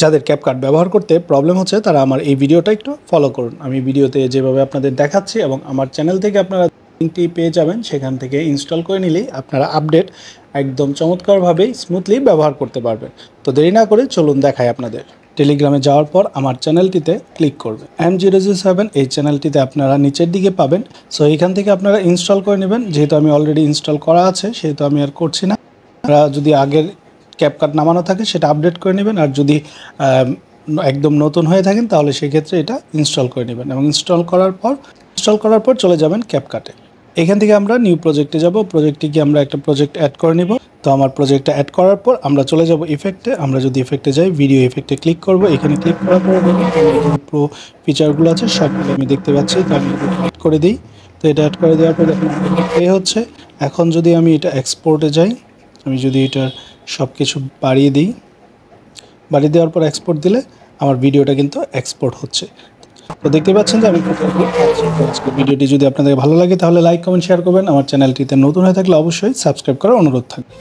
যাদের ক্যাপকাট ব্যবহার করতে প্রবলেম হচ্ছে তারা আমার এই ভিডিওটা একটু ফলো করুন। আমি ভিডিওতে যেভাবে আপনাদের দেখাচ্ছি এবং আমার চ্যানেল থেকে আপনারা লিঙ্কটি পেয়ে যাবেন, সেখান থেকে ইনস্টল করে নিলেই আপনারা আপডেট একদম চমৎকারভাবে স্মুথলি ব্যবহার করতে পারবেন। তো দেরি না করে চলুন দেখাই আপনাদের। টেলিগ্রামে যাওয়ার পর আমার চ্যানেলটিতে ক্লিক করবেন। M007 এই চ্যানেলটিতে আপনারা নিচের দিকে পাবেন। সো এখান থেকে আপনারা ইনস্টল করে নেবেন। যেহেতু আমি অলরেডি ইনস্টল করা আছে সেহেতু আমি আর করছি না। আপনারা যদি আগের ক্যাপকাট নামানো থাকে সেটা আপডেট করে নেবেন, আর যদি একদম নতুন হয়ে থাকেন তাহলে সেক্ষেত্রে এটা ইনস্টল করে নেবেন এবং ইনস্টল করার পর চলে যাবেন ক্যাপকাটে। এখান থেকে আমরা নিউ প্রজেক্টে যাব। প্রজেক্টে আমরা একটা প্রজেক্ট অ্যাড করে নিব। তো আমার প্রজেক্টটা অ্যাড করার পর আমরা চলে যাব ইফেক্টে। আমরা যদি ইফেক্টে যাই, ভিডিও ইফেক্টে ক্লিক করব। এখানে ক্লিক করার পরে প্রো ফিচারগুলো আছে সবগুলো আমি দেখতে পাচ্ছি। তো আমি অ্যাড করে দিই। তো এটা অ্যাড করে দেওয়ার পরে প্লে হচ্ছে। এখন যদি আমি এটা এক্সপোর্টে যাই, আমি যদি এটা সব কিছু বাড়িয়ে দেওয়ার পর এক্সপোর্ট দিলে আমার ভিডিওটা কিন্তু এক্সপোর্ট হচ্ছে। তো দেখতে পাচ্ছেন যে আমি আজকের ভিডিওটি যদি আপনাদের ভালো লাগে তাহলে লাইক, কমেন্ট, শেয়ার করবেন। আমার চ্যানেলটিতে নতুন হয়ে থাকলে অবশ্যই সাবস্ক্রাইব করার অনুরোধ থাকবে।